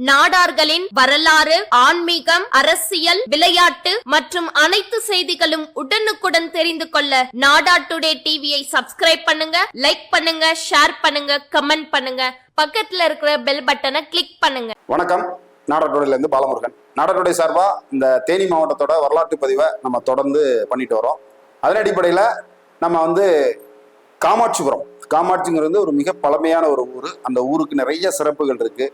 நாடார்களின் வரலாறு, ஆன்மீகம், அரசியல், விளையாட்டு மற்றும் அனைத்து செய்திகளும் உடனுக்குடன் தெரிந்து கொள்ள நாடா டுடே டிவியை சப்ஸ்கிரைப் பண்ணுங்க, லைக் பண்ணுங்க, ஷேர் பண்ணுங்க, கமெண்ட் பண்ணுங்க, பக்கத்துல இருக்கிற பெல் பட்டனை கிளிக் பண்ணுங்க. வணக்கம். நாடா டுடேல இருந்து பாலமுருகன். நாடா டுடே சார்பா இந்த தேனி மாவட்டத்தோட வரலாற்று பதிவை நம்ம தொடர்ந்து பண்ணிட்டு வரோம். அதன் அடிப்படையில் நம்ம காமாட்சிங்கிறது ஒரு மிக பழமையான ஒரு ஊர். அந்த ஊருக்கு நிறைய சிறப்புகள் இருக்கு.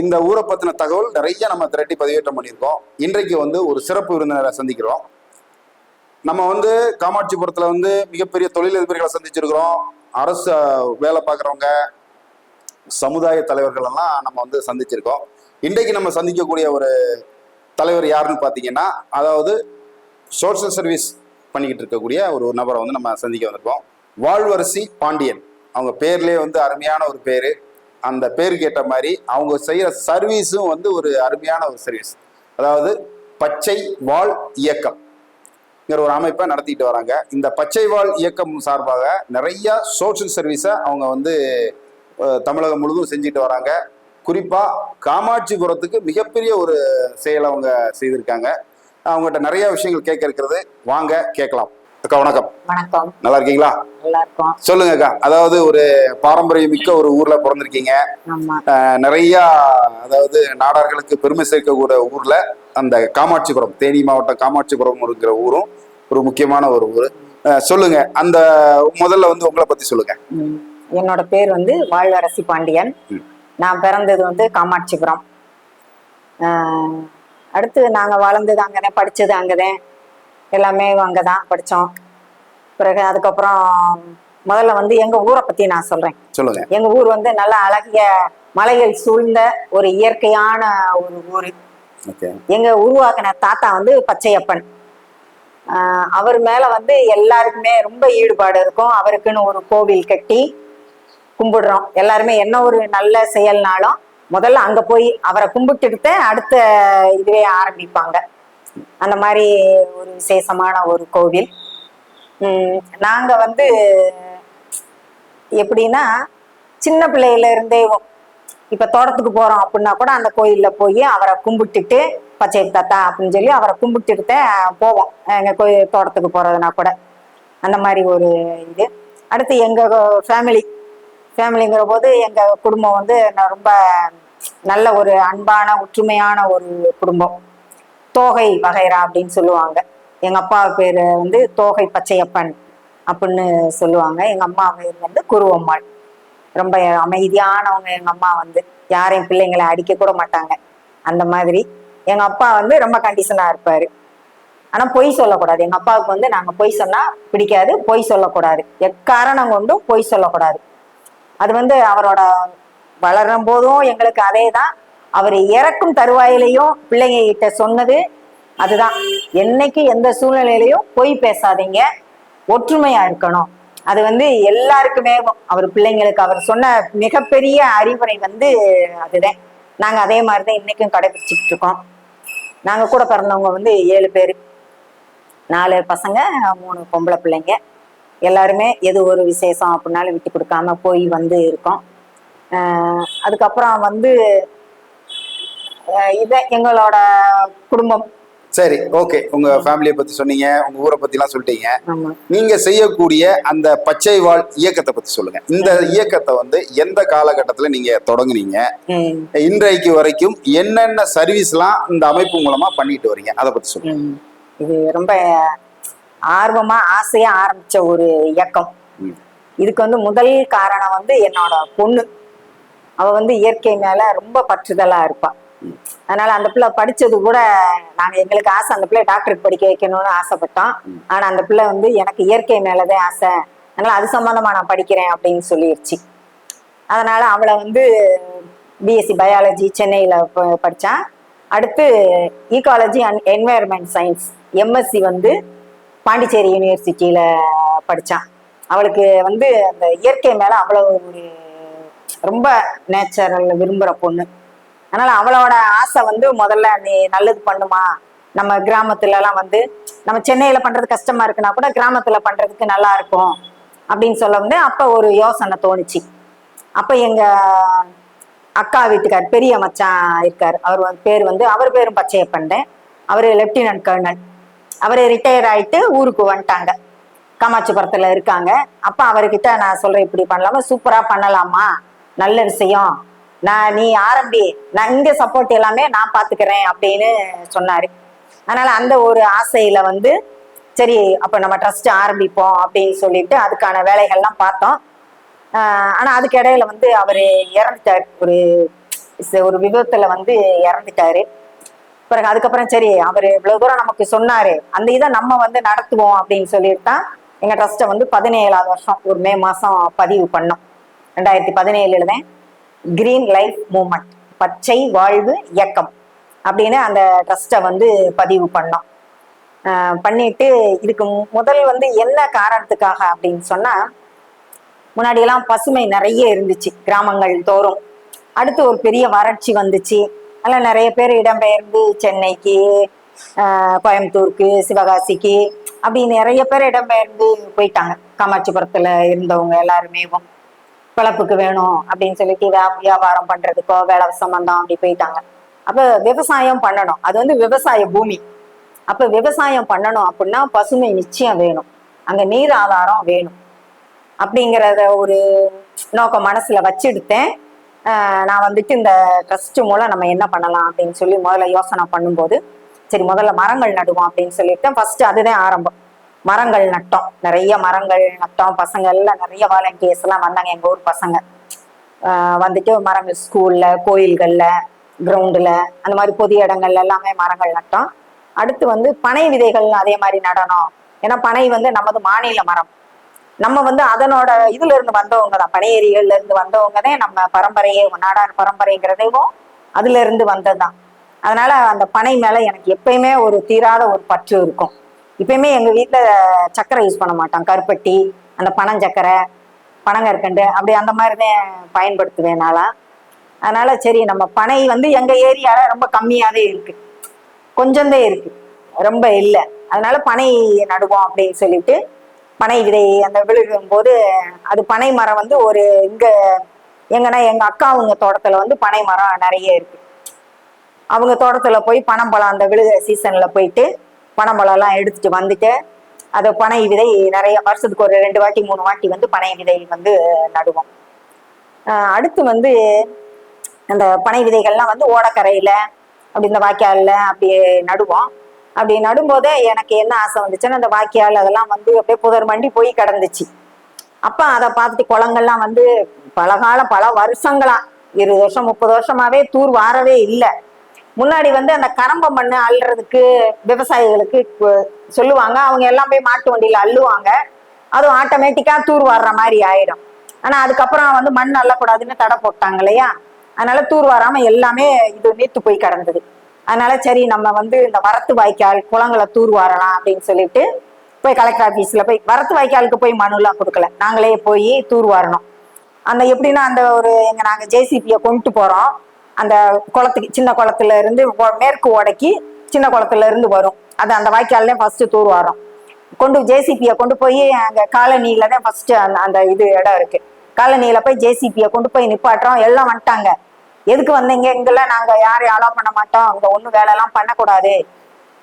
இந்த ஊரை பற்றின தகவல் நிறைய நம்ம திரட்டி பதிவேற்றம் பண்ணியிருக்கோம். இன்றைக்கு ஒரு சிறப்பு விருந்தினரை சந்திக்கிறோம். நம்ம காமாட்சிபுரத்தில் மிகப்பெரிய தொழிலதிபர்களை சந்திச்சிருக்கிறோம். அரசு வேலை பார்க்குறவங்க, சமுதாய தலைவர்கள் எல்லாம் நம்ம சந்திச்சிருக்கோம். இன்றைக்கு நம்ம சந்திக்கக்கூடிய ஒரு தலைவர் யாருன்னு பார்த்தீங்கன்னா, அதாவது சோஷியல் சர்வீஸ் பண்ணிக்கிட்டு இருக்கக்கூடிய ஒரு நபரை நம்ம சந்திக்க வந்திருக்கோம். வாழ்வரசி பாண்டியன். அவங்க பேர்லேயே அருமையான ஒரு பேர். அந்த பேருக்கு ஏற்ற மாதிரி அவங்க செய்கிற சர்வீஸும் ஒரு அருமையான ஒரு சர்வீஸ். அதாவது பச்சை வாழ் இயக்கம் ஒரு அமைப்பை நடத்திட்டு வராங்க. இந்த பச்சை வாழ் இயக்கம் சார்பாக நிறைய சோஷியல் சர்வீஸை அவங்க தமிழகம் முழுவதும் செஞ்சுட்டு வராங்க. குறிப்பாக காமாட்சிபுரத்துக்கு மிகப்பெரிய ஒரு செயலை அவங்க செய்திருக்காங்க. அவங்ககிட்ட நிறைய விஷயங்கள் கேட்க இருக்கிறது. வாங்க கேட்கலாம். அக்கா வணக்கம். வணக்கம். நல்லா இருக்கீங்களா? நல்லா இருக்கோம். சொல்லுங்க அக்கா. அதாவது ஒரு பாரம்பரிய மிக்க ஒரு ஊர்ல பிறந்திருக்கீங்க. நிறைய நாடார்களுக்கு பெருமை சேர்க்கக்கூடிய ஊர்ல அந்த காமாட்சிபுரம், தேனி மாவட்டம் காமாட்சிபுரம் இருக்கிற ஊரும் ஒரு முக்கியமான ஒரு ஊர். சொல்லுங்க, அந்த முதல்ல உங்களை பத்தி சொல்லுங்க. என்னோட பேர் வாழ்வரசி பாண்டியன். நான் பிறந்தது காமாட்சிபுரம். அடுத்து நாங்க வளர்ந்தது அங்கதான், படிச்சது அங்கதான், எல்லாமே அங்கதான் படிச்சோம். பிறகு அதுக்கப்புறம் முதல்ல எங்க ஊரை பத்தி நான் சொல்றேன். சொல்லுங்க. எங்க ஊர் நல்ல அழகிய மலைகள் சூழ்ந்த ஒரு இயற்கையான ஒரு ஊரு. எங்க உருவாக்கின தாத்தா பச்சையப்பன். அவர் மேல எல்லாருக்குமே ரொம்ப ஈடுபாடு இருக்கும். அவருக்குன்னு ஒரு கோவில் கட்டி கும்பிடுறோம். எல்லாருமே என்ன ஒரு நல்ல செயல்னாலும் முதல்ல அங்க போய் அவரை கும்பிட்டுட்டு அடுத்த இதுவே ஆரம்பிப்பாங்க. அந்த மாதிரி ஒரு விசேஷமான ஒரு கோவில். நாங்க எப்படின்னா, சின்ன பிள்ளையில இருந்தே இப்ப தோட்டத்துக்கு போறோம் அப்படின்னா கூட அந்த கோயில்ல போய் அவரை கும்பிட்டுட்டு, பச்சை தாத்தா அப்படின்னு சொல்லி அவரை கும்பிட்டுட்டு போவோம். எங்க கோயில் தோட்டத்துக்கு போறதுனா கூட அந்த மாதிரி ஒரு இது. அடுத்து எங்க ஃபேமிலிங்கிற போது எங்க குடும்பம் ரொம்ப நல்ல ஒரு அன்பான ஒற்றுமையான ஒரு குடும்பம். தோகை வகைரா அப்படின்னு சொல்லுவாங்க. எங்க அப்பா பேரு தோகை பச்சையப்பன் அப்படின்னு சொல்லுவாங்க. எங்க அம்மா பேர் குருவம்மாள். ரொம்ப அமைதியானவங்க. எங்க அம்மா யாரையும் பிள்ளைங்களை அடிக்க கூட மாட்டாங்க. அந்த மாதிரி எங்க அப்பா ரொம்ப கண்டிஷனா இருப்பாரு. ஆனா பொய் சொல்லக்கூடாது. எங்க அப்பாவுக்கு நாங்க பொய் சொன்னா பிடிக்காது. பொய் சொல்லக்கூடாது. எக்காரணம் கொண்டும் பொய் சொல்லக்கூடாது. அது அவரோட வளரும் போதும் எங்களுக்கு அதே தான். அவர் இறக்கும் தருவாயிலையும் பிள்ளைங்க கிட்ட சொன்னது அதுதான். என்னைக்கு எந்த சூழ்நிலையிலையும் பொய் பேசாதீங்க, ஒற்றுமையா இருக்கணும். அது எல்லாருக்குமே அவர் பிள்ளைங்களுக்கு அவர் சொன்ன மிகப்பெரிய அறிவுரை அதுதான். நாங்க அதே மாதிரிதான் இன்னைக்கும் கடைபிடிச்சிட்டு இருக்கோம். நாங்க கூட பிறந்தவங்க 7 பேர், 4 பசங்க, 3 பொம்பளை பிள்ளைங்க. எல்லாருமே எது ஒரு விசேஷம் அப்படின்னாலும் விட்டு கொடுக்காம போய் இருக்கோம். அதுக்கப்புறம் இத எங்களோட குடும்பம். சரி, ஓகே. உங்க ஃபேமிலியை பத்தி சொன்னீங்க, உங்க ஊரை பத்தி எல்லாம் சொல்லிட்டீங்க. நீங்க செய்யக்கூடிய அந்த பச்சை வாழ் இயக்கத்தை பத்தி சொல்லுங்க. இந்த இயக்கத்தை எந்த காலகட்டத்துல நீங்க தொடங்குனீங்க, இன்றைக்கு வரைக்கும் என்னென்ன சர்வீஸ் எல்லாம் இந்த அமைப்பு மூலமா பண்ணிட்டு வரீங்க, அதை பத்தி சொல்லுங்க. இது ரொம்ப ஆர்வமா ஆசையா ஆரம்பிச்ச ஒரு இயக்கம். இதுக்கு முதல் காரணம் என்னோட பொண்ணு. அவ இயற்கை மேல ரொம்ப பற்றுதலா இருப்பா. அதனால அந்த பிள்ளை படிச்சது கூட எங்களுக்கு ஆசை, அந்த பிள்ளை டாக்டருக்கு படிக்க வைக்கணும்னு ஆசைப்பட்டோம். ஆனா அந்த பிள்ளை எனக்கு இயற்கை மேலதான் ஆசை, அதனால அது சம்பந்தமா நான் படிக்கிறேன் அப்படின்னு சொல்லிடுச்சு. அதனால அவளை பிஎஸ்சி பயாலஜி சென்னையில படிச்சா. அடுத்து ecology and environment science MSc Pondicherry யூனிவர்சிட்டியில படிச்சான். அவளுக்கு அந்த இயற்கை மேல அவ்வளவு ஒரு ரொம்ப நேச்சுரல் விரும்புற பொண்ணு. அதனால அவளோட ஆசை முதல்ல நீ நல்லது பண்ணுமா, நம்ம கிராமத்துல எல்லாம் நம்ம சென்னையில பண்றது கஷ்டமா இருக்குன்னா கூட கிராமத்துல பண்றதுக்கு நல்லா இருக்கும் அப்படின்னு சொல்ல அப்ப ஒரு யோசனை தோணுச்சு. அப்ப எங்க அக்கா வீட்டுக்கார் பெரிய மச்சான் இருக்காரு. அவர் பேரும் பச்சையப்பன். அவரு லெப்டினன்ட் கர்னல். அவரு ரிட்டையர் ஆயிட்டு ஊருக்கு வந்துட்டாங்க, காமாட்சிபுரத்துல இருக்காங்க. அப்ப அவர்கிட்ட நான் சொல்றேன், இப்படி பண்ணலாமா, சூப்பரா பண்ணலாமா, நல்ல விஷயம், நீ ஆரம்பி, நான் இங்க சப்போர்ட் எல்லாமே நான் பாத்துக்கிறேன் அப்படின்னு சொன்னாரு. அதனால அந்த ஒரு ஆசையில சரி அப்ப நம்ம ட்ரஸ்ட் ஆரம்பிப்போம் அப்படின்னு சொல்லிட்டு அதுக்கான வேலைகள்லாம் பார்த்தோம். ஆனா அதுக்கு இடையில அவரு இறந்துட்டாரு, ஒரு விபத்துல இறந்துட்டாரு. பிறகு அதுக்கப்புறம் சரி அவரு இவ்வளவு தூரம் நமக்கு சொன்னாரு, அந்த இதை நம்ம நடத்துவோம் அப்படின்னு சொல்லிட்டு தான் எங்க ட்ரஸ்ட்டை 17ஆவது வருஷம் ஒரு மே மாசம் பதிவு பண்ணோம். 2017 தான் கிரீன் லைஃப் மூவ்மெண்ட், பச்சை வாழ்வு இயக்கம் அப்படின்னு அந்த ட்ரஸ்ட்டை பதிவு பண்ணோம். பண்ணிட்டு இதுக்கு முதல் என்ன காரணத்துக்காக அப்படின்னு சொன்னா, முன்னாடி எல்லாம் பசுமை நிறைய இருந்துச்சு கிராமங்கள் தோறும். அடுத்து ஒரு பெரிய வறட்சி வந்துச்சு. அதில் நிறைய பேர் இடம்பெயர்ந்து சென்னைக்கு, கோயம்புத்தூருக்கு, சிவகாசிக்கு அப்படி நிறைய பேர் இடம்பெயர்ந்து போயிட்டாங்க. காமாட்சிபுரத்துல இருந்தவங்க எல்லாருமே பிழப்புக்கு வேணும் அப்படின்னு சொல்லிட்டு வியாபாரம் பண்றதுக்கோ வேலை சம்பந்தம் அப்படி போயிட்டாங்க. அப்ப விவசாயம் பண்ணணும், அது விவசாய பூமி. அப்ப விவசாயம் பண்ணணும் அப்படின்னா பசுமை நிச்சயம் வேணும், அங்க நீர் ஆதாரம் வேணும் அப்படிங்கிறத ஒரு நோக்கம் மனசுல வச்சுடுத்தேன். நான் இந்த ட்ரஸ்ட் மூலம் நம்ம என்ன பண்ணலாம் அப்படின்னு சொல்லி முதல்ல யோசனை பண்ணும்போது, சரி முதல்ல மரங்கள் நடுவோம் அப்படின்னு சொல்லிட்டு ஃபர்ஸ்ட் அதுதான் ஆரம்பம். மரங்கள் நட்டோம், நிறைய மரங்கள் நட்டோம். பசங்க எல்லாம் நிறைய வாலண்டியர்ஸ் எல்லாம் வந்தாங்க, எங்க ஊர் பசங்க மரங்கள் ஸ்கூல்ல, கோயில்கள்ல, கிரவுண்டுல, அந்த மாதிரி பொது இடங்கள்ல எல்லாமே மரங்கள் நட்டோம். அடுத்து பனை விதைகள் அதே மாதிரி நடணும். ஏன்னா பனை நமது மாநில மரம். நம்ம அதனோட இதுல இருந்து வந்தவங்க தான், பனையேரிகள்ல இருந்து வந்தவங்க தான். நம்ம பரம்பரையே நாடார் பரம்பரைங்கிறதையும் அதுல இருந்து வந்ததுதான். அதனால அந்த பனை மேல எனக்கு எப்பயுமே ஒரு தீராத ஒரு பற்று இருக்கும். இப்பயுமே எங்க வீட்டுல சர்க்கரை யூஸ் பண்ண மாட்டோம், கருப்பட்டி, அந்த பனஞ்சக்கரை, பனங்கற்கண்டு அப்படி அந்த மாதிரிதான் பயன்படுத்துவேன் நாளா. அதனால சரி நம்ம பனை எங்க ஏரியால ரொம்ப கம்மியாவே இருக்கு, கொஞ்சம்தான் இருக்கு, ரொம்ப இல்லை. அதனால பனை நடுவோம் அப்படின்னு சொல்லிட்டு பனை விதை அந்த விழுகும் போது, அது பனை மரம் ஒரு எங்கன்னா எங்க அக்காவுங்க தோட்டத்துல பனை மரம் நிறைய இருக்கு. அவங்க தோட்டத்துல போய் பனம்பழம் அந்த விழுக சீசன்ல போயிட்டு பனம்பழம் எல்லாம் எடுத்துட்டு வந்துட்டு அதை பனை விதை நிறைய வருஷத்துக்கு ஒரு 2 வாட்டி 3 வாட்டி பனை விதை நடுவோம். அடுத்து அந்த பனை விதைகள்லாம் ஓடக்கரையில அப்படி இந்த வாய்க்கால்ல அப்படி நடுவோம். அப்படி நடும்போதே எனக்கு என்ன ஆசை வந்துச்சுன்னா, அந்த வாய்க்கால் அதெல்லாம் அப்படியே புதர் மண்டி போய் கிடந்துச்சு. அப்ப அதை பார்த்துட்டு குளங்கள்லாம் பல வருஷங்களா 20 வருஷம் 30 வருஷமாவே தூர் வாரவே இல்லை. முன்னாடி அந்த கரம்ப மண்ணு அள்ளுறதுக்கு விவசாயிகளுக்கு சொல்லுவாங்க, அவங்க எல்லாம் போய் மாட்டு வண்டியில அள்ளுவாங்க, அதுவும் ஆட்டோமேட்டிக்கா தூர் வாடுற மாதிரி ஆயிடும். ஆனா அதுக்கப்புறம் மண் அள்ளக்கூடாதுன்னு தடை போட்டாங்க இல்லையா, அதனால தூர் வாராம எல்லாமே இது நீத்து போய் கிடந்தது. அதனால சரி நம்ம இந்த வரத்து வாய்க்கால் குளங்களை தூர் வாரலாம் அப்படின்னு சொல்லிட்டு போய் கலெக்டர் ஆபீஸ்ல போய் வரத்து வாய்க்காலுக்கு போய் மனுலாம் கொடுக்கல, நாங்களே போய் தூர் வாரணும். அந்த எப்படின்னா அந்த நாங்க ஜேசிபியை கொண்டு போறோம், அந்த குளத்துக்கு சின்ன குளத்துல இருந்து மேற்கு ஓடைக்கு சின்ன குளத்துல இருந்து வரும், அது அந்த வாய்க்கால்ல ஃபர்ஸ்ட் தூர் வாரம். ஜேசிபியை கொண்டு போய் அங்க காலனியில தான் ஃபர்ஸ்ட் அந்த இது இடம் இருக்கு. காலனியில போய் ஜேசிபியை கொண்டு போய் நிப்பாட்டுறோம். எல்லாம் வந்துட்டாங்க, எதுக்கு வந்தீங்க, இங்கெல்லாம் நாங்க யாரையும் அலோவ் பண்ண மாட்டோம், அங்க ஒண்ணும் வேலை எல்லாம் பண்ணக்கூடாது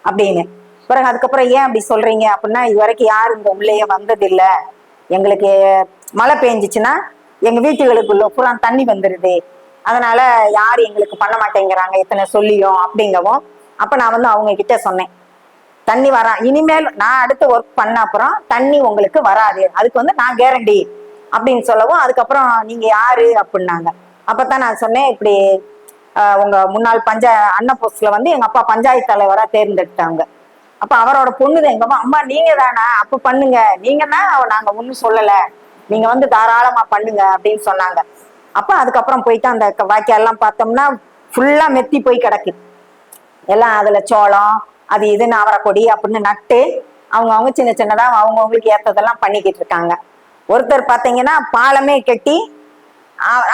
அப்படின்னு. பிறகு அதுக்கப்புறம் ஏன் அப்படி சொல்றீங்க அப்படின்னா, இது வரைக்கும் யாரும் இந்த உள்ளேயே வந்ததில்லை, எங்களுக்கு மழை பெஞ்சிச்சுன்னா எங்க வீட்டுகளுக்குள்ள பூரா தண்ணி வந்துருது, அதனால யாரும் எங்களுக்கு பண்ண மாட்டேங்கிறாங்க இத்தனை சொல்லியும் அப்படிங்கவும். அப்ப நான் அவங்க கிட்ட சொன்னேன், தண்ணி வரா, இனிமேல் நான் அடுத்து ஒர்க் பண்ண அப்புறம் தண்ணி உங்களுக்கு வராது, அதுக்கு நான் கேரண்டி அப்படின்னு சொல்லவும், அதுக்கப்புறம் நீங்க யாரு அப்படின்னாங்க. அப்பதான் நான் சொன்னேன், இப்படி உங்க முன்னாள் அண்ணா போஸ்ட்ல எங்க அப்பா பஞ்சாயத்து தலைவரா தேர்ந்தெடுத்தாங்க. அப்ப அவரோட பொண்ணுதான் எங்க அம்மா நீங்க தானா, அப்ப பண்ணுங்க, நீங்கன்னா நாங்க ஒண்ணும் சொல்லல, நீங்க தாராளமா பண்ணுங்க அப்படின்னு சொன்னாங்க. அப்ப அதுக்கப்புறம் போயிட்டு அந்த வாய்க்கால்லாம் பார்த்தோம்னா ஃபுல்லா மெத்தி போய் கிடக்கு எல்லாம். அதுல சோளம் அது இதுன்னு அவரைக்கொடி அப்படின்னு நட்டு அவங்க சின்ன சின்னதா அவங்களுக்கு ஏத்ததெல்லாம் பண்ணிக்கிட்டு இருக்காங்க. ஒருத்தர் பாத்தீங்கன்னா பாலமே கட்டி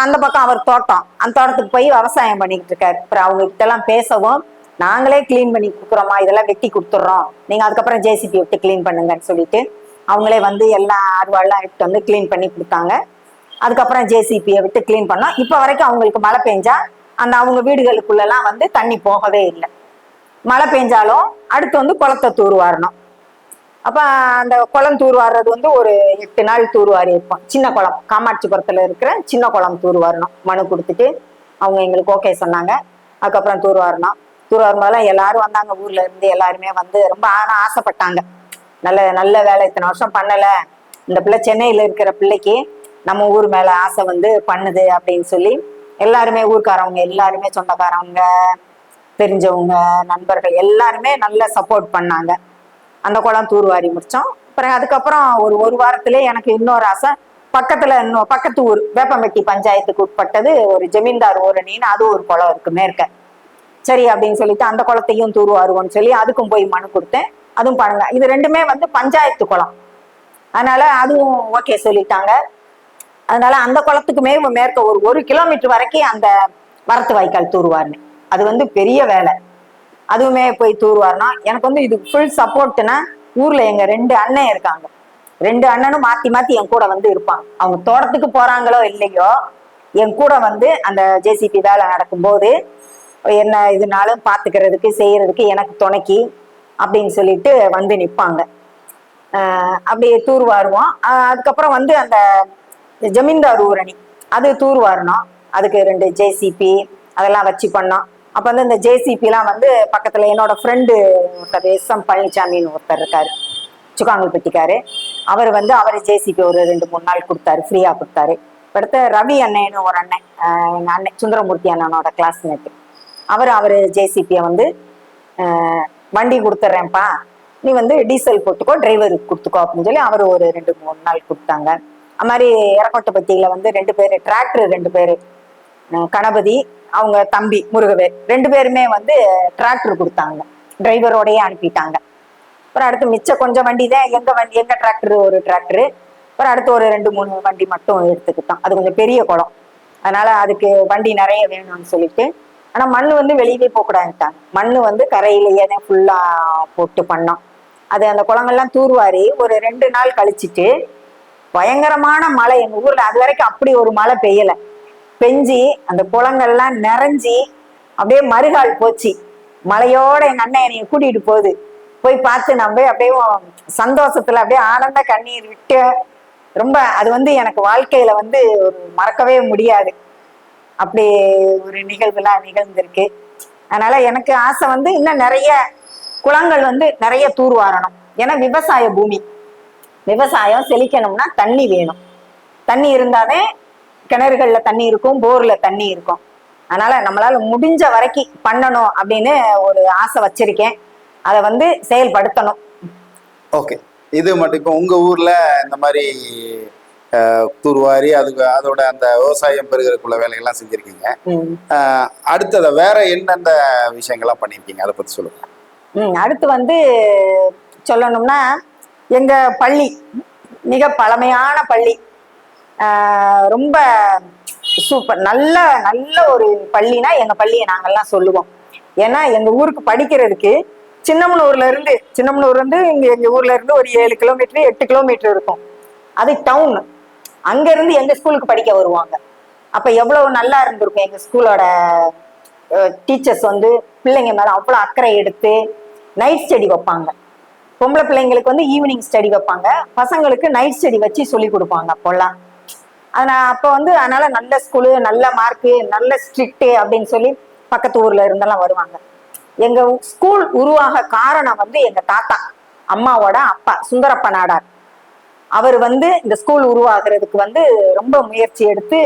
அந்த பக்கம் அவர் தோட்டம், அந்த தோட்டத்துக்கு போய் விவசாயம் பண்ணிக்கிட்டு இருக்காரு. அப்புறம் அவங்க கிட்ட எல்லாம் பேசவும், நாங்களே கிளீன் பண்ணி கொடுக்குறோமா, இதெல்லாம் வெட்டி கொடுத்துட்றோம், நீங்க அதுக்கப்புறம் ஜேசிபி விட்டு கிளீன் பண்ணுங்கன்னு சொல்லிட்டு அவங்களே எல்லா அருவாள்லாம் எடுத்து கிளீன் பண்ணி கொடுத்தாங்க. அதுக்கப்புறம் ஜேசிபியை விட்டு கிளீன் பண்ணோம். இப்போ வரைக்கும் அவங்களுக்கு மழை பெஞ்சா அந்த அவங்க வீடுகளுக்குள்ளெல்லாம் வந்து தண்ணி போகவே இல்லை. மழை பெஞ்சாலும் அடுத்து வந்து குளத்தை தூர்வாரணும். அப்ப அந்த குளம் தூர்வாடுறது வந்து ஒரு 8 நாள் தூர்வாரி இருப்போம். சின்ன குளம், காமாட்சிபுரத்துல இருக்கிற சின்ன குளம் தூர்வாரணும். மனு கொடுத்துட்டு அவங்க எங்களுக்கு ஓகே சொன்னாங்க. அதுக்கப்புறம் தூர்வாரணும். தூர்வாரும்போதெல்லாம் எல்லாரும் வந்தாங்க, ஊர்ல இருந்து எல்லாருமே வந்து ரொம்ப ஆசைப்பட்டாங்க. நல்ல நல்ல வேலை, இத்தனை வருஷம் பண்ணல, இந்த பிள்ளை சென்னையில இருக்கிற பிள்ளைக்கு நம்ம ஊர் மேல ஆசை வந்து பண்ணுது அப்படின்னு சொல்லி எல்லாருமே, ஊர்க்காரவங்க எல்லாருமே, சொந்தக்காரவங்க, தெரிஞ்சவங்க, நண்பர்கள் எல்லாருமே நல்ல சப்போர்ட் பண்ணாங்க. அந்த குளம் தூர்வாரி முடிச்சோம். அப்புறம் அதுக்கப்புறம் ஒரு வாரத்திலே எனக்கு இன்னொரு ஆசை, பக்கத்து ஊர் வேப்பம்பட்டி பஞ்சாயத்துக்கு உட்பட்டது ஒரு ஜமீன்தார் ஊரணின்னு அது ஒரு குளம் இருக்கு மேற்க. சரி அப்படின்னு சொல்லிட்டு அந்த குளத்தையும் தூர்வாருவோம்னு சொல்லி அதுக்கும் போய் மனு கொடுத்தேன். அதுவும் பாருங்க, இது ரெண்டுமே வந்து பஞ்சாயத்து குளம், அதனால அதுவும் ஓகே சொல்லிட்டாங்க. அதனால அந்த குளத்துக்குமே மேற்க ஒரு 1 கிலோமீட்டர் வரைக்கும் அந்த வரத்து வாய்க்கால் தூர்வாருனேன். அது வந்து பெரிய வேலை, அதுவுமே போய் தூர்வாரணும். எனக்கு வந்து இது ஃபுல் சப்போர்ட்னா, ஊர்ல எங்க 2 அண்ணன் இருக்காங்க. 2 அண்ணனும் மாத்தி மாத்தி என் கூட வந்து இருப்பாங்க. அவங்க தோட்டத்துக்கு போறாங்களோ இல்லையோ என் கூட வந்து அந்த ஜேசிபி வேலை நடக்கும்போது என்ன இதுனாலும் பாத்துக்கிறதுக்கு செய்யறதுக்கு எனக்கு துணைக்கி அப்படின்னு சொல்லிட்டு வந்து நிற்பாங்க. அப்படியே தூர்வாருவோம். அதுக்கப்புறம் வந்து அந்த ஜமீன்தார் ஊரணி அது தூர்வாரணும். அதுக்கு 2 ஜேசிபி அதெல்லாம் வச்சு பண்ணோம். அப்ப வந்து இந்த ஜேசிபிலாம் வந்து பக்கத்துல என்னோட ஃப்ரெண்டு ஒருத்தர் SM பழனிசாமின்னு ஒருத்தர் இருக்காரு, சுக்காங்கல்பட்டிக்காரு. அவர் வந்து ஜேசிபி ஒரு 2-3 நாள் கொடுத்தாரு, ஃப்ரீயா கொடுத்தாரு. அடுத்த ரவி அண்ணன்னு ஒரு அண்ணன், எங்க அண்ணன் சுந்தரமூர்த்தி அண்ணனோட கிளாஸ்மேட், அவர் ஜேசிபியை வந்து வண்டி கொடுத்துட்றேன்ப்பா, நீ வந்து டீசல் போட்டுக்கோ, டிரைவருக்கு கொடுத்துக்கோ அப்படின்னு சொல்லி அவர் ஒரு 2-3 நாள் கொடுத்தாங்க. அது மாதிரி எரக்கோட்டைப்பட்டியில வந்து 2 பேர் டிராக்டர், 2 பேர் கணபதி, அவங்க தம்பி முருகவேல், 2 பேருமே வந்து டிராக்டர் கொடுத்தாங்க, டிரைவரோடயே அனுப்பிட்டாங்க. அப்புறம் அடுத்து மிச்சம் கொஞ்சம் வண்டி தான், எங்க டிராக்டர் ஒரு டிராக்டரு, அப்புறம் அடுத்து ஒரு 2-3 வண்டி மட்டும் எடுத்துக்கிட்டோம். அது கொஞ்சம் பெரிய குளம், அதனால அதுக்கு வண்டி நிறைய வேணும்னு சொல்லிட்டு. ஆனா மண் வந்து வெளியவே போகக்கூடாதுட்டாங்க, மண் வந்து கரையிலேயே தான் ஃபுல்லா போட்டு பண்ணோம். அது அந்த குளங்கள்லாம் தூர்வாரி ஒரு 2 நாள் கழிச்சிட்டு பயங்கரமான மழை எங்க ஊர்ல, அது வரைக்கும் அப்படி ஒரு மழை பெய்யல. பெஞ்சி அந்த குளங்கள்லாம் நிறைஞ்சி அப்படியே மறுகால் போச்சு. மழையோட எங்க அண்ணன் என்னைய கூட்டிட்டு போய் பார்த்து நம்ம அப்படியே சந்தோஷத்துல அப்படியே ஆனந்த கண்ணீர் விட்டு, ரொம்ப அது வந்து எனக்கு வாழ்க்கையில வந்து ஒரு மறக்கவே முடியாது. அப்படி ஒரு நிகழ்வுலாம் நிகழ்ந்திருக்கு. அதனால எனக்கு ஆசை வந்து இன்னும் நிறைய குளங்கள் வந்து நிறைய தூர்வாரணும். ஏன்னா விவசாய பூமி, விவசாயம் செழிக்கணும்னா தண்ணி வேணும். தண்ணி இருந்தாலே கிணறுகள்ல தண்ணி இருக்கும், போர்ல தண்ணி இருக்கும். அதனால நம்மளால முடிஞ்ச வரைக்கும் பண்ணணும் அப்படின்னு ஒரு ஆசை வச்சிருக்கேன். அதை வந்து செயல்படுத்தணும். ஓகே, இது மட்டும் இப்போ உங்க ஊர்ல இந்த மாதிரி தூர்வாரி அதோட அந்த விவசாயம் பெருகிறதுக்குள்ள வேலைகள்லாம் செஞ்சிருக்கீங்க. அடுத்தத வேற எந்தெந்த விஷயங்கள்லாம் பண்ணிருக்கீங்க, அதை பத்தி சொல்லுங்க. அடுத்து வந்து சொல்லணும்னா, எங்க பள்ளி மிக பழமையான பள்ளி, ரொம்ப சூப்பர், நல்ல ஒரு பள்ளினா எங்க பள்ளியை நாங்கெல்லாம் சொல்லுவோம். ஏன்னா எங்க ஊருக்கு படிக்கிறதுக்கு சின்னமனூர்ல இருந்து எங்க ஊர்ல இருந்து ஒரு 7 கிலோமீட்டர் 8 கிலோமீட்டர் இருக்கும். அது டவுன். அங்க இருந்து எங்க ஸ்கூலுக்கு படிக்க வருவாங்க. அப்ப எவ்வளவு நல்லா இருந்திருக்கும். எங்க ஸ்கூலோட டீச்சர்ஸ் வந்து பிள்ளைங்க மேல அவ்வளவு அக்கறை எடுத்து நைட் ஸ்டடி வைப்பாங்க. பொம்பளை பிள்ளைங்களுக்கு வந்து ஈவினிங் ஸ்டடி வைப்பாங்க, பசங்களுக்கு நைட் ஸ்டடி வச்சு சொல்லி கொடுப்பாங்க அப்போல்லாம். அதனால நல்ல ஸ்கூலு, நல்ல மார்க்கு, நல்ல ஸ்ட்ரிக்ட் அப்படின்னு சொல்லி பக்கத்து ஊர்ல இருந்தெல்லாம் வருவாங்க. எங்க ஸ்கூல் உருவாக காரணம் வந்து எங்க தாத்தா, அம்மாவோட அப்பா சுந்தரப்ப நாடார். அவர் வந்து இந்த ஸ்கூல் உருவாகிறதுக்கு வந்து ரொம்ப முயற்சி எடுத்து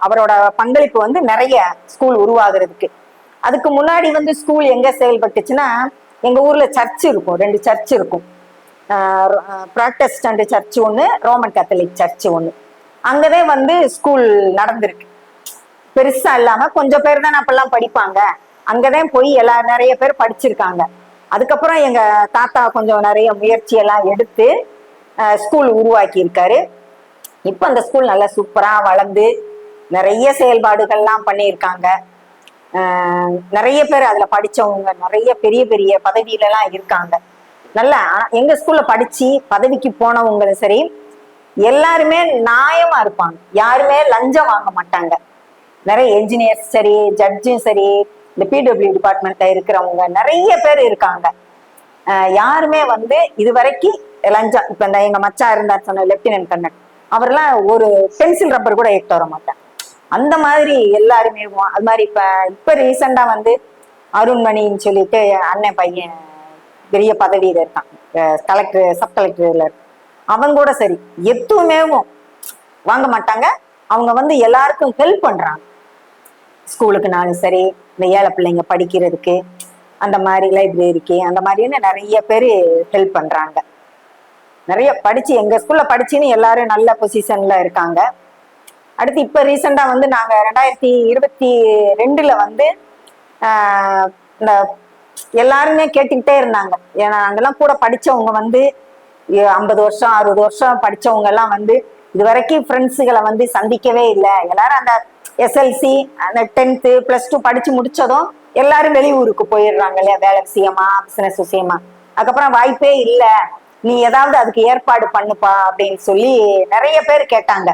அவரோட பங்களிப்பு வந்து நிறைய ஸ்கூல் உருவாகிறதுக்கு. அதுக்கு முன்னாடி வந்து ஸ்கூல் எங்க செயல்பட்டுச்சுன்னா, எங்க ஊர்ல சர்ச் இருக்கும், 2 சர்ச் இருக்கும். ப்ராட்டஸ்டன்ட் சர்ச் ஒண்ணு, ரோமன் கேத்தலிக் சர்ச் ஒண்ணு. அங்கதான் வந்து ஸ்கூல் நடந்திருக்கு. பெருசா இல்லாம கொஞ்சம் பேர் தான் அப்பெல்லாம் படிப்பாங்க. அங்கதான் போய் நிறைய பேர் படிச்சிருக்காங்க. அதுக்கப்புறம் எங்க தாத்தா கொஞ்சம் நிறைய முயற்சி எல்லாம் எடுத்து ஸ்கூல் உருவாக்கி இருக்காரு. இப்ப அந்த ஸ்கூல் நல்லா சூப்பரா வளர்ந்து நிறைய செயல்பாடுகள்லாம் பண்ணியிருக்காங்க. நிறைய பேர் அதுல படிச்சவங்க நிறைய பெரிய பெரிய பதவியில எல்லாம் இருக்காங்க. நல்லா எங்க ஸ்கூல்ல படிச்சு பதவிக்கு போனவங்களும் சரி, எல்லாருமே நியாயமா இருப்பாங்க, யாருமே லஞ்சம் வாங்க மாட்டாங்க. நிறைய என்ஜினியர்ஸ் சரி, ஜட்ஜும் சரி, இந்த பிடபிள்யூ டிபார்ட்மெண்ட்ல இருக்கிறவங்க நிறைய பேர் இருக்காங்க. யாருமே வந்து இது வரைக்கும் லஞ்சம், இப்ப இந்த எங்க மச்சா இருந்தார் சொன்ன லெப்டினன்ட் கர்னல், அவர்லாம் ஒரு பென்சில் ரப்பர் கூட எடுத்து வர மாட்டாங்க. அந்த மாதிரி எல்லாருமே அது மாதிரி. இப்ப ரீசெண்டா வந்து அருண்மணின்னு சொல்லிட்டு அண்ணன் பையன் பெரிய பதவியில இருக்கான், கலெக்டர், சப் கலெக்டர்ல. அவங்க கூட சரி எதுவுமே வாங்க மாட்டாங்க. அவங்க வந்து எல்லாருக்கும் ஹெல்ப் பண்றாங்க. ஸ்கூலுக்குனாலும் சரி, இந்த ஏழை பிள்ளைங்க படிக்கிறதுக்கு, அந்த மாதிரி லைப்ரரிக்கு, அந்த மாதிரின்னு நிறைய பேர் ஹெல்ப் பண்றாங்க. நிறைய படிச்சு எங்க ஸ்கூல்ல படிச்சுன்னு எல்லாரும் நல்ல பொசிஷன்ல இருக்காங்க. அடுத்து இப்ப ரீசெண்டா வந்து நாங்க 2022 வந்து இந்த எல்லாருமே கேட்டுக்கிட்டே இருந்தாங்க. ஏன்னா நாங்கெல்லாம் கூட படிச்சவங்க வந்து 50 வருஷம் 60 வருஷம் படிச்சவங்க எல்லாம் வந்து இது வரைக்கும் ஃப்ரெண்ட்ஸுகளை வந்து சந்திக்கவே இல்லை. எல்லாரும் அந்த SLC, அந்த 10th +2 படிச்சு முடிச்சதும் எல்லாரும் வெளியூருக்கு போயிடுறாங்க இல்லையா, வேலை விஷயமா, பிசினஸ் விஷயமா. அதுக்கப்புறம் வாய்ப்பே இல்லை, நீ ஏதாவது அதுக்கு ஏற்பாடு பண்ணுப்பா அப்படின்னு சொல்லி நிறைய பேர் கேட்டாங்க.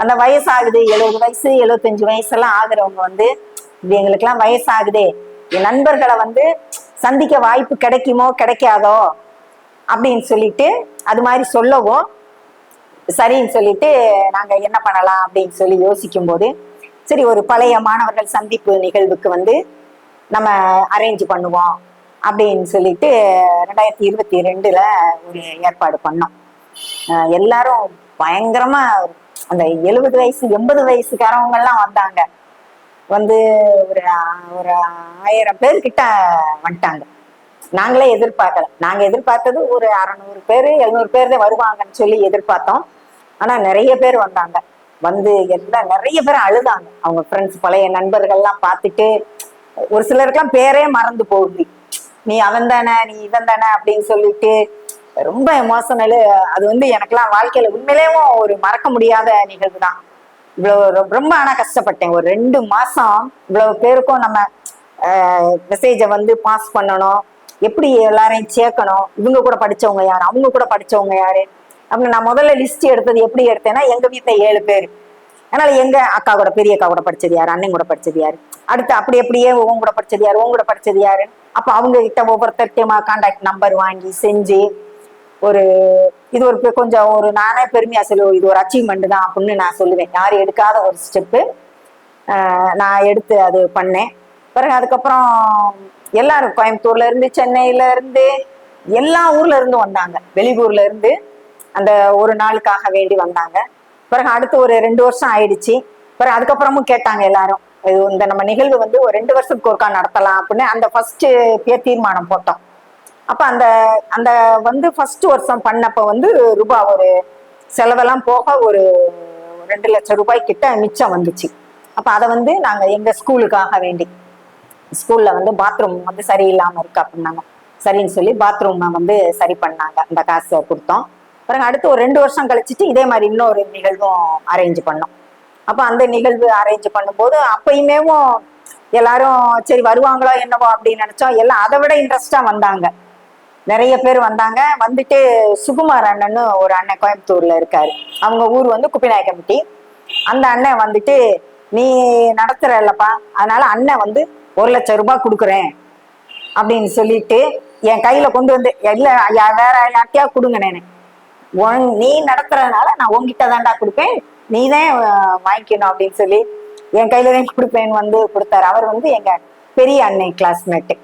அந்த வயசாகுது, 70 வயசு 75 வயசெல்லாம் ஆகுறவங்க வந்து இது எங்களுக்கெல்லாம் வயசாகுதே, என் நண்பர்களை வந்து சந்திக்க வாய்ப்பு கிடைக்குமோ கிடைக்காதோ அப்படின்னு சொல்லிட்டு அது மாதிரி சொல்லவும் சரின்னு சொல்லிட்டு நாங்க என்ன பண்ணலாம் அப்படின்னு சொல்லி யோசிக்கும் போது, சரி ஒரு பழைய மாணவர்கள் சந்திப்பு நிகழ்வுக்கு வந்து நம்ம அரேஞ்ச் பண்ணுவோம் அப்படின்னு சொல்லிட்டு 2022 ஒரு ஏற்பாடு பண்ணோம். எல்லாரும் பயங்கரமா அந்த 70 வயசு 80 வயசுக்காரவங்க எல்லாம் வந்தாங்க. வந்து ஒரு 1000 பேர்கிட்ட வந்துட்டாங்க. நாங்களே எதிர்பார்க்கல. நாங்க எதிர்பார்த்தது ஒரு 600 பேர் 700 பேர் தான் வருவாங்கன்னு சொல்லி எதிர்பார்த்தோம். ஆனா நிறைய பேர் வந்தாங்க. வந்து எல்லாம் நிறைய பேர் அழுதாங்க. அவங்க ஃப்ரெண்ட்ஸ், பழைய நண்பர்கள்லாம் பார்த்துட்டு ஒரு சிலருக்கெல்லாம் பேரே மறந்து போகுது. நீ அவன் தானே, நீ இவன் தானே அப்படின்னு சொல்லிட்டு ரொம்ப எமோஷனல். அது வந்து எனக்கெல்லாம் வாழ்க்கையில உண்மையிலேயும் ஒரு மறக்க முடியாத நிகழ்வு தான். இவ்வளவு ரொம்ப ஆனா கஷ்டப்பட்டேன். ஒரு 2 மாசம் இவ்வளவு பேருக்கும் நம்ம மெசேஜை வந்து பாஸ் பண்ணணும், எப்படி எல்லாரையும் சேர்க்கணும், இவங்க கூட படிச்சவங்க யாரு, அவங்க கூட படிச்சவங்க யாரு அப்படின்னு. நான் முதல்ல லிஸ்ட் எடுத்தது எப்படி எடுத்தேன்னா, எங்க வீட்டுல 7 பேர். அதனால எங்க அக்கா கூட, பெரிய அக்கா கூட படிச்சது யாரு, அண்ணன் கூட படிச்சது யாரு, அடுத்து அப்படி அப்படியே உங்க கூட படிச்சது யாரு, உங்க கூட படிச்சது யாரு. அப்ப அவங்க கிட்ட ஒவ்வொருத்தருமா கான்டாக்ட் நம்பர் வாங்கி செஞ்சு இது ஒரு கொஞ்சம் ஒரு நானே பெருமையா சொல்லுவேன், இது ஒரு அச்சீவ்மெண்ட் தான் அப்படின்னு நான் சொல்லுவேன். யாரும் எடுக்காத ஒரு ஸ்டெப்பு நான் எடுத்து அது பண்ணேன். பிறகு அதுக்கப்புறம் எல்லாரும் கோயம்புத்தூர்ல இருந்து, சென்னையில இருந்து, எல்லா ஊர்ல இருந்து வந்தாங்க. வெளியூர்ல இருந்து அந்த ஒரு நாளுக்காக வேண்டி வந்தாங்க. பிறகு அடுத்து ஒரு 2 வருஷம் ஆயிடுச்சு. பிறகு அதுக்கப்புறமும் கேட்டாங்க எல்லாரும், இந்த நம்ம நிகழ்வு வந்து ஒரு 2 வருஷத்துக்கு ஒருக்கா நடத்தலாம் அப்படின்னு அந்த ஃபர்ஸ்ட் தீர்மானம் போட்டோம். அப்ப அந்த அந்த வந்து ஃபர்ஸ்ட் வருஷம் பண்ணப்ப வந்து ரூபாய் ஒரு செலவெல்லாம் போக ஒரு 2 லட்சம் ரூபாய் கிட்ட மிச்சம் வந்துச்சு. அப்ப அதை வந்து நாங்க எங்க ஸ்கூலுக்காக வேண்டி, ஸ்கூல்ல வந்து பாத்ரூம் வந்து சரியில்லாம இருக்கு அப்படின்னாங்க. சரின்னு சொல்லி பாத்ரூம் வந்து சரி பண்ணாங்க, அந்த காசை கொடுத்தோம். பிறகு அடுத்து ஒரு 2 வருஷம் கழிச்சிட்டு இதே மாதிரி இன்னொரு நிகழ்வும் அரேஞ்ச் பண்ணோம். அப்ப அந்த நிகழ்வு அரேஞ்ச் பண்ணும்போது அப்பயுமே எல்லாரும் சரி வருவாங்களோ என்னவோ அப்படின்னு நினைச்சோம். எல்லாம் அதை விட இன்ட்ரெஸ்டா வந்தாங்க. நிறைய பேர் வந்தாங்க. வந்துட்டு சுகுமார் அண்ணன்னு ஒரு அண்ணன் கோயம்புத்தூர்ல இருக்காரு. அவங்க ஊர் வந்து குப்பிநாயக்கம்பட்டி. அந்த அண்ணன் வந்துட்டு, நீ நடத்துறல்லப்பா, அதனால அண்ணன் வந்து 1 லட்சம் ரூபாய் கொடுக்குறேன் அப்படின்னு சொல்லிட்டு என் கையில கொண்டு வந்து, இல்ல வேற யார்ட்டையா கொடுங்க, நீ நடத்துறதுனால நான் உங்ககிட்ட தான்டா கொடுப்பேன், நீ தான் வாங்கிக்கணும் அப்படின்னு சொல்லி என் கையில தான் கொடுப்பேன்னு வந்து கொடுத்தாரு. அவர் வந்து எங்க பெரிய அன்னை கிளாஸ்மேட்டு.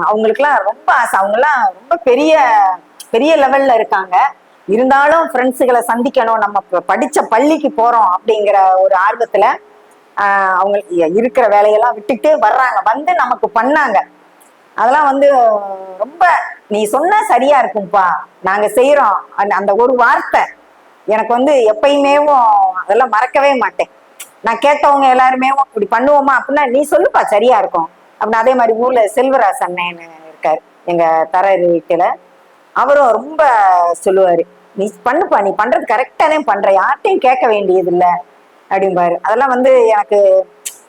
அவங்களுக்குலாம் ரொம்ப ஆசை. அவங்கெல்லாம் ரொம்ப பெரிய பெரிய லெவல்ல இருக்காங்க. இருந்தாலும் ஃப்ரெண்ட்ஸுகளை சந்திக்கணும், நம்ம படிச்ச பள்ளிக்கு போறோம் அப்படிங்கிற ஒரு ஆர்வத்துல அவங்க இருக்கிற வேலையெல்லாம் விட்டுட்டு வர்றாங்க. வந்து நமக்கு பண்ணாங்க. அதெல்லாம் வந்து ரொம்ப, நீ சொன்னா சரியா இருக்கும்பா, நாங்க செய்யறோம், அந்த ஒரு வார்த்தை எனக்கு வந்து எப்பயுமே அதெல்லாம் மறக்கவே மாட்டேன். நான் கேட்டவங்க எல்லாருமே இப்படி பண்ணுவோமா அப்படின்னா, நீ சொல்லுப்பா சரியா இருக்கும் அப்படின்னு. அதே மாதிரி ஊர்ல செல்வராஜ் அண்ணன் இருக்காரு எங்க தரர் வீட்டுல. அவரும் ரொம்ப சொல்லுவாரு, நீ பண்ணுப்பா, நீ பண்றது கரெக்டா தான் பண்ற, யார்ட்டையும் கேட்க வேண்டியது இல்லை அப்படிம்பாரு. அதெல்லாம் வந்து எனக்கு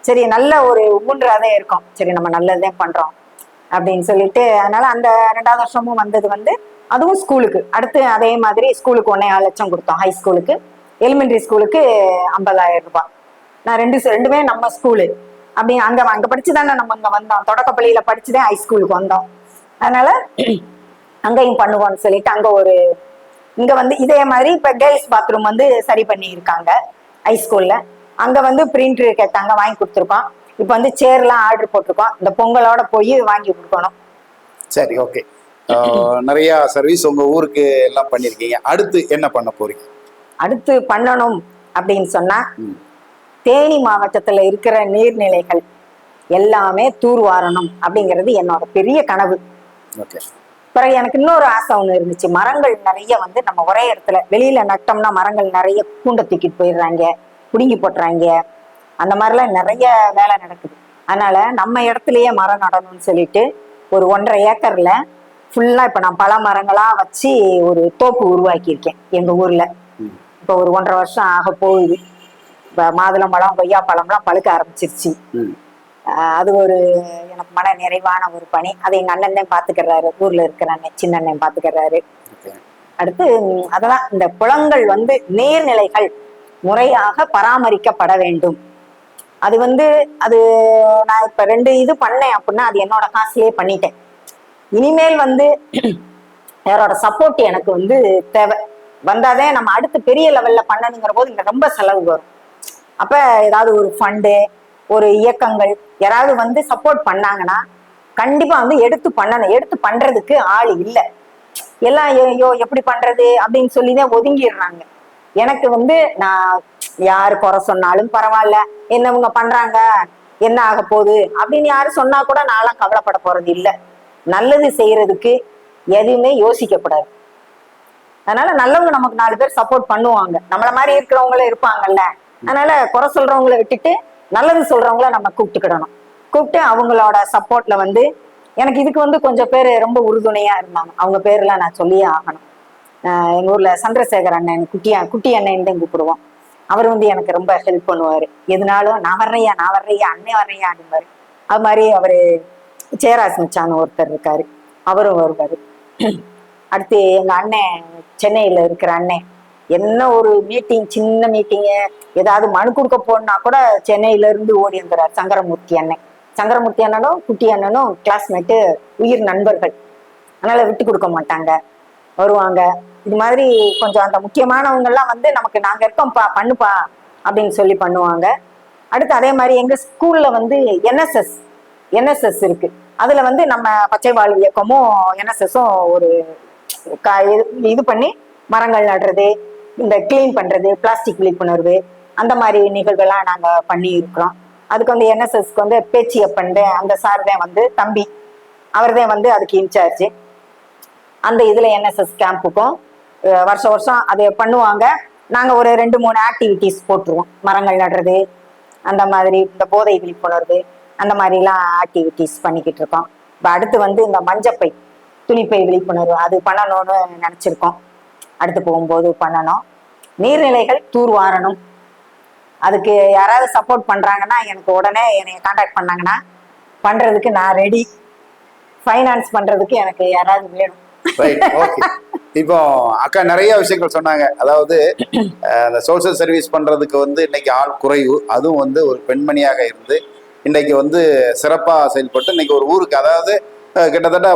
சரி நல்ல ஒரு ஊன்றாதான் இருக்கும். சரி நம்ம நல்லதுதான் பண்றோம் அப்படின்னு சொல்லிட்டு, அதனால அந்த 2வது வருஷமும் வந்தது வந்து அதுவும் ஸ்கூலுக்கு. அடுத்து அதே மாதிரி ஸ்கூலுக்கு 1.5 லட்சம் கொடுத்தோம். ஹை ஸ்கூலுக்கு, எலிமெண்டரி ஸ்கூலுக்கு 50,000 ரூபாய். நான் ரெண்டுமே நம்ம ஸ்கூலு. அப்படி அங்க படிச்சுதானே நம்ம இங்க வந்தோம். தொடக்கப்பள்ளியில படிச்சுதான் ஹை ஸ்கூலுக்கு வந்தோம். அதனால அங்கேயும் பண்ணுவோம்னு சொல்லிட்டு இங்க வந்து இதே மாதிரி இப்ப கேர்ள்ஸ் பாத்ரூம் வந்து சரி பண்ணி இருக்காங்க ஹை ஸ்கூல்ல. அங்க வந்து பிரிண்டர் கேட்டாங்க, வாங்கி கொடுத்துருக்கோம். இப்ப வந்து சேர்லாம் ஆர்டர் போட்டிருக்கோம். இந்த பொங்கலோட போய் வாங்கி கொடுக்கணும். சரி, ஓகே. நிறைய சர்வீஸ் உங்க ஊருக்கு எல்லாம் பண்ணிருக்கீங்க. அடுத்து என்ன பண்ண போறீங்க? அடுத்து பண்ணணும் அப்படின்னு சொன்னா, தேனி மாவட்டத்துல இருக்கிற நீர்நிலைகள் எல்லாமே தூர்வாரணும் அப்படிங்கிறது என்னோட பெரிய கனவு. பிறகு எனக்கு இன்னொரு ஆசை ஒண்ணு இருந்துச்சு. மரங்கள் நிறைய வந்து நம்ம ஒரே இடத்துல வெளியில நட்டோம்னா மரங்கள் நிறைய கூண்ட தூக்கிட்டு போயிடுறாங்க, புடுங்கி போட்டுறாங்க. அந்த மாதிரிலாம் நிறைய வேலை நடக்குது. அதனால நம்ம இடத்துலயே மரம் நடணும்னு சொல்லிட்டு ஒரு 1.5 ஏக்கர்ல ஃபுல்லா இப்ப நான் பல மரங்களா வச்சு ஒரு தோப்பு உருவாக்கியிருக்கேன் எங்க ஊர்ல. இப்ப ஒரு 1.5 வருஷம் ஆக போகுது. இப்ப மாதுளம்பழம், கொய்யா பழம்லாம் பழுக்க ஆரம்பிச்சிருச்சு. அது ஒரு எனக்கு மன நிறைவான ஒரு பணி. அதை எங்க அண்ணன் பாத்துக்கிறாரு, ஊர்ல இருக்கிற அண்ணன், சின்ன அண்ணன் பாத்துக்கிறாரு. அடுத்து அதெல்லாம் இந்த குளங்கள் வந்து நீர்நிலைகள் முறையாக பராமரிக்கப்பட வேண்டும். அது வந்து நான் இப்ப 2 இது பண்ணேன் அப்படின்னா அது என்னோட காசுலயே பண்ணிட்டேன். இனிமேல் வந்து யாரோட சப்போர்ட் எனக்கு வந்து தேவை. வந்தாதே நம்ம அடுத்து பெரிய லெவல்ல பண்ணணுங்கிற போது இங்க ரொம்ப செலவு வரும். அப்ப ஏதாவது ஒரு ஃபண்டு, ஒரு இயக்கங்கள் யாராவது வந்து சப்போர்ட் பண்ணாங்கன்னா கண்டிப்பா வந்து எடுத்து பண்ணணும். எடுத்து பண்றதுக்கு ஆள் இல்லை. எல்லாம் ஐயோ எப்படி பண்றது அப்படின்னு சொல்லிதான் ஒதுங்கிடுறாங்க. எனக்கு வந்து நான் யாரு குறை சொன்னாலும் பரவாயில்ல, என்னவங்க பண்றாங்க, என்ன ஆக போகுது அப்படின்னு யாரு சொன்னா கூட நான்லாம் கவலைப்பட போறது இல்லை. நல்லது செய்யறதுக்கு எதுவுமே யோசிக்கப்படாது. அதனால நல்லவங்க நமக்கு 4 பேர் சப்போர்ட் பண்ணுவாங்க. நம்மள மாதிரி இருக்கிறவங்களும் இருப்பாங்கல்ல. அதனால குறை சொல்றவங்களை விட்டுட்டு நல்லது சொல்றவங்கள நம்ம கூப்பிட்டுக்கிடணும். கூப்பிட்டு அவங்களோட சப்போர்ட்ல வந்து எனக்கு இதுக்கு வந்து கொஞ்சம் பேர் ரொம்ப உறுதுணையா இருந்தாங்க. அவங்க பேர்லாம் நான் சொல்லியே ஆகணும். எங்க ஊர்ல சந்திரசேகர் அண்ணன், குட்டி அண்ணன் கூப்பிடுவோம். அவர் வந்து எனக்கு ரொம்ப ஹெல்ப் பண்ணுவாரு. எதுனாலும் நான் வர்றையா அண்ணன் வர்றையா அப்படின்பாரு. அது மாதிரி அவரு சேராஸ் மச்சான்னு ஒருத்தர் இருக்காரு, அவரும் வருவாரு. அடுத்து எங்க அண்ணன் சென்னையில இருக்கிற அண்ணன், என்ன ஒரு மீட்டிங், சின்ன மீட்டிங்கு, ஏதாவது மனு கொடுக்க போனா கூட சென்னையில இருந்து ஓடி வந்துறாரு சங்கரமூர்த்தி அண்ணன். சங்கரமூர்த்தி அண்ணனும் குட்டி அண்ணனும் கிளாஸ்மேட்டு, உயிர் நண்பர்கள். அதனால விட்டு கொடுக்க மாட்டாங்க, வருவாங்க. இது மாதிரி கொஞ்சம் அந்த முக்கியமானவங்க எல்லாம் வந்து நமக்கு நாங்க இருக்கோம்ப்பா பண்ணுப்பா அப்படின்னு சொல்லி பண்ணுவாங்க. அடுத்து அதே மாதிரி எங்க ஸ்கூல்ல வந்து என்எஸ்எஸ் இருக்கு. அதுல வந்து நம்ம பச்சை வாழ் இயக்கமும் என்எஸ்எஸும் ஒரு இது பண்ணி மரங்கள் நடுறது, இந்த கிளீன் பண்றது, பிளாஸ்டிக் விழிப்புணர்வு, அந்த மாதிரி நிகழ்வுகள்லாம் நாங்க பண்ணி இருக்கிறோம். அதுக்கு வந்து என்எஸ்எஸ்க்கு வந்து பேச்சியப்பன் அந்த சார் தான் வந்து தம்பி, அவர் தான் வந்து அதுக்கு இன்சார்ஜ். அந்த இதுல என்எஸ்எஸ் கேம்புக்கும் வருஷம் அதை பண்ணுவாங்க. நாங்க ஒரு 2-3 ஆக்டிவிட்டிஸ் போட்டுருவோம். மரங்கள் நடுறது, அந்த மாதிரி இந்த போதை விழிப்புணர்வு, அந்த மாதிரிலாம் ஆக்டிவிட்டிஸ் பண்ணிக்கிட்டு இருக்கோம். இப்போ அடுத்து வந்து இந்த மஞ்சப்பை, துணிப்பை விழிப்புணர்வு அது பண்ணணும்னு நினைச்சிருக்கோம். அடுத்து போகும்போது பண்ணணும். நீர்நிலைகள் தூர்வாரணும். அதுக்கு யாராவது சப்போர்ட் பண்றாங்கன்னா எனக்கு உடனே என்னை கான்டாக்ட் பண்ணாங்கன்னா பண்றதுக்கு நான் ரெடி. ஃபைனான்ஸ் பண்றதுக்கு எனக்கு யாராவது வேணும். இப்போ அக்கா நிறைய விஷயங்கள் சொன்னாங்க. அதாவது அந்த சோசியல் சர்வீஸ் பண்றதுக்கு வந்து இன்னைக்கு ஆள் குறைவு, அதுவும் வந்து ஒரு பெண்மணியாக இருந்து இன்னைக்கு வந்து சிறப்பா செயல்பட்டு இன்னைக்கு ஒரு ஊருக்கு, அதாவது கிட்டத்தட்ட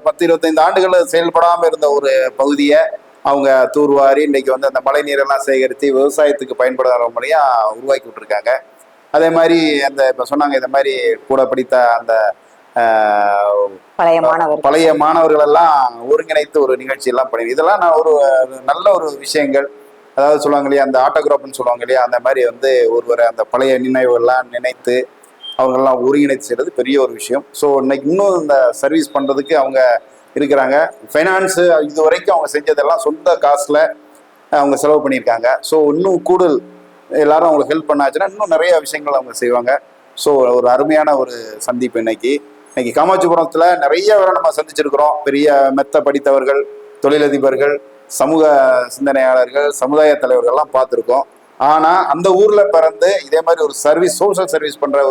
10-25 ஆண்டுகள் செயல்படாம இருந்த ஒரு பகுதியை அவங்க தூர்வாரி இன்னைக்கு வந்து அந்த மழை நீரெல்லாம் சேகரித்து விவசாயத்துக்கு பயன்படுற முறையா உருவாக்கி விட்டுருக்காங்க. அதே மாதிரி அந்த இப்போ சொன்னாங்க, இந்த மாதிரி கூட படித்த அந்த பழைய மாணவர்கள் எல்லாம் ஒருங்கிணைத்து ஒரு நிகழ்ச்சி எல்லாம் பண்ணி, இதெல்லாம் நான் ஒரு நல்ல ஒரு விஷயங்கள். அதாவது சொல்லுவாங்க இல்லையா, அந்த ஆட்டோகிராஃப்னு சொல்லுவாங்க இல்லையா, அந்த மாதிரி வந்து ஒருவரை அந்த பழைய நினைவுகள்லாம் நினைத்து அவங்கெல்லாம் ஒருங்கிணைத்து செய்கிறது பெரிய ஒரு விஷயம். ஸோ இன்னைக்கு இன்னும் இந்த சர்வீஸ் பண்ணுறதுக்கு அவங்க இருக்கிறாங்க. ஃபைனான்ஸு இது வரைக்கும் அவங்க செஞ்சதெல்லாம் சொந்த காசில் அவங்க செலவு பண்ணியிருக்காங்க. ஸோ இன்னும் கூடுதல் எல்லாரும் அவங்களுக்கு ஹெல்ப் பண்ணாச்சுன்னா இன்னும் நிறைய விஷயங்கள் அவங்க செய்வாங்க. ஸோ ஒரு அருமையான ஒரு சந்திப்பு இன்னைக்கு காமாட்சிபுரத்தில் நிறைய பேரை நம்ம சந்திச்சிருக்கிறோம். பெரிய மெத்த படித்தவர்கள், தொழிலதிபர்கள், சமூக சிந்தனையாளர்கள், சமுதாய தலைவர்கள்லாம் பார்த்துருக்கோம். ஆனால் அந்த ஊரில் பிறந்து இதே மாதிரி ஒரு சர்வீஸ், சோஷியல் சர்வீஸ் பண்ணுற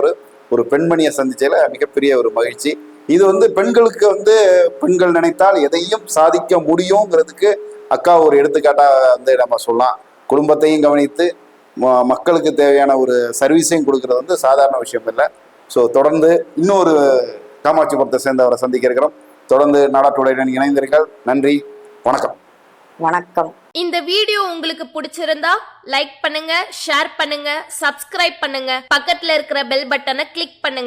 ஒரு பெண்மணியை சந்திச்சதில் மிகப்பெரிய ஒரு மகிழ்ச்சி. இது வந்து பெண்களுக்கு வந்து பெண்கள் நினைத்தால் எதையும் சாதிக்க முடியுங்கிறதுக்கு அக்கா ஒரு எடுத்துக்காட்டா வந்து நம்ம சொல்லலாம். குடும்பத்தையும் கவனித்து மக்களுக்கு தேவையான ஒரு சர்வீஸையும் கொடுக்கறது வந்து சாதாரண விஷயம் இல்லை. ஸோ தொடர்ந்து இன்னொரு காமாட்சிபுரத்தை சேர்ந்தவரை சந்திக்க இருக்கிறோம். தொடர்ந்து நாடாட்டுடன் இணைந்தீர்கள். நன்றி, வணக்கம். வணக்கம். இந்த வீடியோ உங்களுக்கு பிடிச்சிருந்தா லைக் பண்ணுங்க, ஷேர் பண்ணுங்க, சப்ஸ்கிரைப் பண்ணுங்க, பக்கத்துல இருக்கிற பெல் பட்டனை கிளிக் பண்ணுங்க.